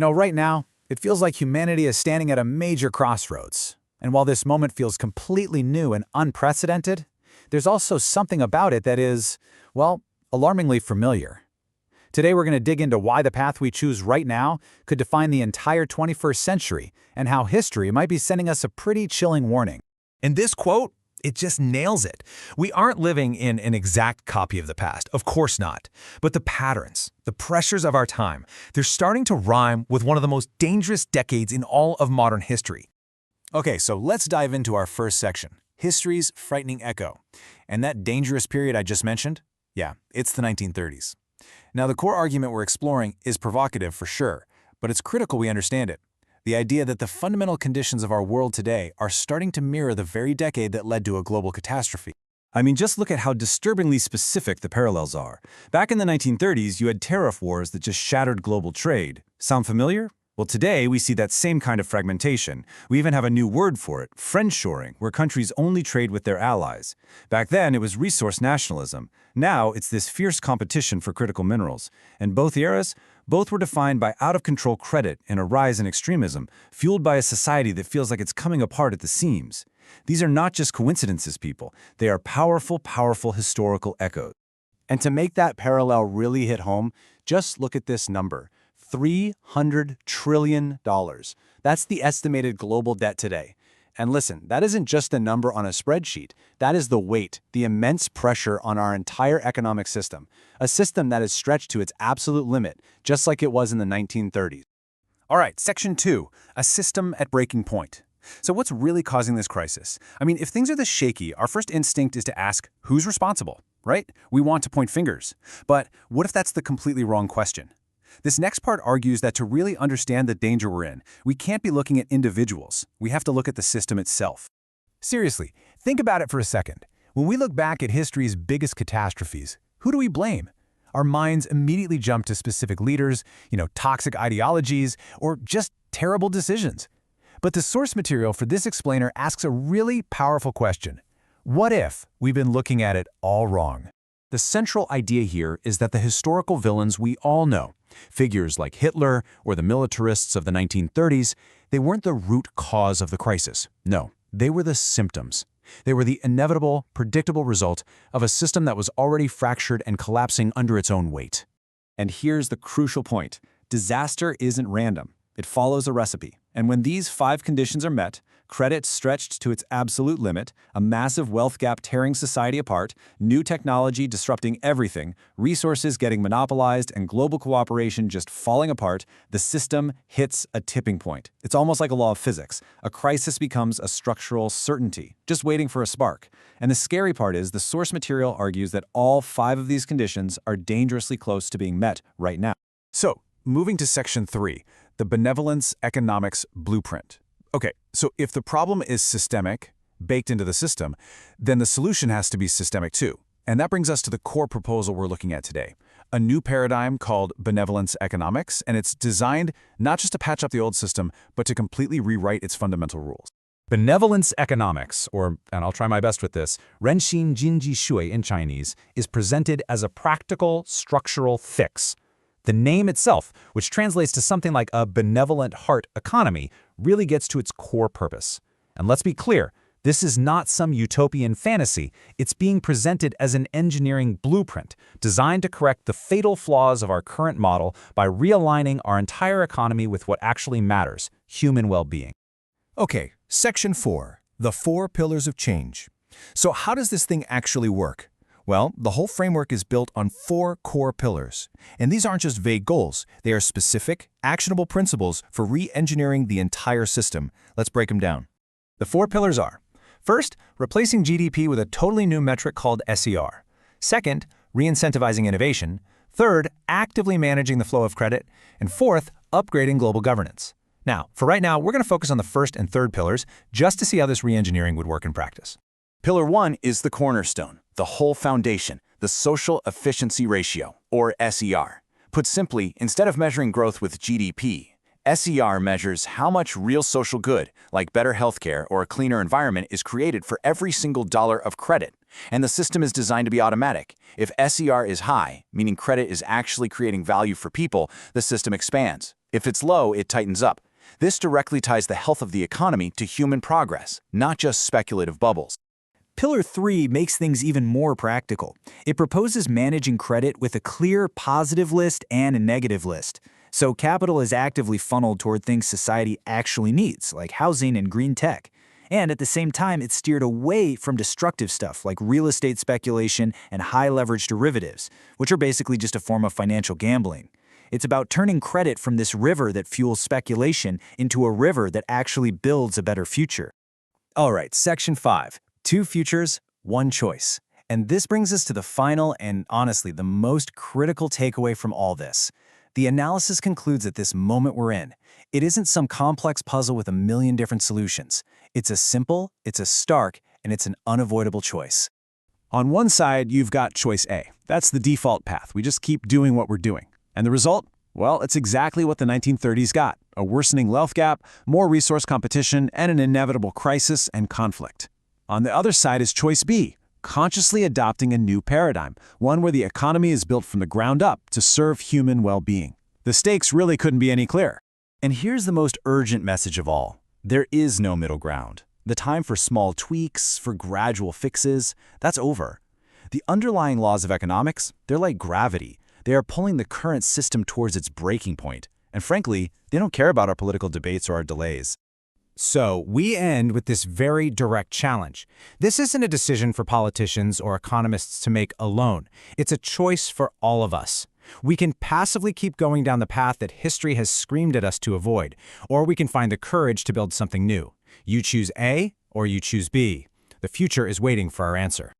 Right now, it feels like humanity is standing at a major crossroads. And while this moment feels completely new and unprecedented, there's also something about it that is, well, alarmingly familiar. Today we're going to dig into why the path we choose right now could define the entire 21st century and how history might be sending us a pretty chilling warning. And this quote, it just nails it. We aren't living in an exact copy of the past, of course not. But the patterns, the pressures of our time, they're starting to rhyme with one of the most dangerous decades in all of modern history. Okay, so let's dive into our first section, history's frightening echo. And that dangerous period I just mentioned? Yeah, it's the 1930s. Now, the core argument we're exploring is provocative for sure, but it's critical we understand it. The idea that the fundamental conditions of our world today are starting to mirror the very decade that led to a global catastrophe. I mean, just look at how disturbingly specific the parallels are. Back in the 1930s, you had tariff wars that just shattered global trade. Sound familiar? Well, today we see that same kind of fragmentation. We even have a new word for it, friendshoring, where countries only trade with their allies. Back then, it was resource nationalism. Now, it's this fierce competition for critical minerals. And both eras, both were defined by out-of-control credit and a rise in extremism, fueled by a society that feels like it's coming apart at the seams. These are not just coincidences, people. They are powerful, powerful historical echoes. And to make that parallel really hit home, just look at this number. $300 trillion. That's the estimated global debt today. And listen, that isn't just a number on a spreadsheet. That is the weight, the immense pressure on our entire economic system, a system that is stretched to its absolute limit, just like it was in the 1930s. All right, Section 2, a system at breaking point. So what's really causing this crisis? I mean, if things are this shaky, our first instinct is to ask, who's responsible, right? We want to point fingers. But what if that's the completely wrong question? This next part argues that to really understand the danger we're in, we can't be looking at individuals. We have to look at the system itself. Seriously, think about it for a second. When we look back at history's biggest catastrophes, who do we blame? Our minds immediately jump to specific leaders, toxic ideologies, or just terrible decisions. But the source material for this explainer asks a really powerful question. What if we've been looking at it all wrong? The central idea here is that the historical villains we all know, figures like Hitler or the militarists of the 1930s, they weren't the root cause of the crisis. No, they were the symptoms. They were the inevitable, predictable result of a system that was already fractured and collapsing under its own weight. And here's the crucial point. Disaster isn't random. It follows a recipe. And when these 5 conditions are met, credit stretched to its absolute limit, a massive wealth gap tearing society apart, new technology disrupting everything, resources getting monopolized, and global cooperation just falling apart, the system hits a tipping point. It's almost like a law of physics. A crisis becomes a structural certainty, just waiting for a spark. And the scary part is the source material argues that all 5 of these conditions are dangerously close to being met right now. So, moving to Section 3, the benevolence economics blueprint. Okay, so if the problem is systemic, baked into the system, then the solution has to be systemic too. And that brings us to the core proposal we're looking at today, a new paradigm called benevolence economics, and it's designed not just to patch up the old system, but to completely rewrite its fundamental rules. Benevolence economics, or, and I'll try my best with this, renxin jinji shui in Chinese, is presented as a practical, structural fix. The name itself, which translates to something like a benevolent heart economy, really gets to its core purpose. And let's be clear, this is not some utopian fantasy. It's being presented as an engineering blueprint designed to correct the fatal flaws of our current model by realigning our entire economy with what actually matters, human well-being. Okay, Section 4, the 4 pillars of change. So how does this thing actually work? Well, the whole framework is built on 4 core pillars. And these aren't just vague goals. They are specific, actionable principles for re-engineering the entire system. Let's break them down. The 4 pillars are: first, replacing GDP with a totally new metric called SER. Second, re-incentivizing innovation. Third, actively managing the flow of credit. And fourth, upgrading global governance. Now, for right now, we're going to focus on the first and third pillars just to see how this re-engineering would work in practice. Pillar 1 is the cornerstone, the whole foundation, the social efficiency ratio, or SER. Put simply, instead of measuring growth with GDP, SER measures how much real social good, like better healthcare or a cleaner environment, is created for every single dollar of credit. And the system is designed to be automatic. If SER is high, meaning credit is actually creating value for people, the system expands. If it's low, it tightens up. This directly ties the health of the economy to human progress, not just speculative bubbles. Pillar 3 makes things even more practical. It proposes managing credit with a clear positive list and a negative list. So capital is actively funneled toward things society actually needs, like housing and green tech. And at the same time, it's steered away from destructive stuff like real estate speculation and high-leverage derivatives, which are basically just a form of financial gambling. It's about turning credit from this river that fuels speculation into a river that actually builds a better future. All right, Section 5. 2 futures, 1 choice. And this brings us to the final and, honestly, the most critical takeaway from all this. The analysis concludes at this moment we're in. It isn't some complex puzzle with a million different solutions. It's a simple, it's a stark, and it's an unavoidable choice. On one side, you've got choice A. That's the default path. We just keep doing what we're doing. And the result? Well, it's exactly what the 1930s got. A worsening wealth gap, more resource competition, and an inevitable crisis and conflict. On the other side is choice B, consciously adopting a new paradigm, one where the economy is built from the ground up to serve human well-being. The stakes really couldn't be any clearer. And here's the most urgent message of all. There is no middle ground. The time for small tweaks, for gradual fixes, that's over. The underlying laws of economics, they're like gravity. They are pulling the current system towards its breaking point. And frankly, they don't care about our political debates or our delays. So, we end with this very direct challenge. This isn't a decision for politicians or economists to make alone. It's a choice for all of us. We can passively keep going down the path that history has screamed at us to avoid, or we can find the courage to build something new. You choose A, or you choose B. The future is waiting for our answer.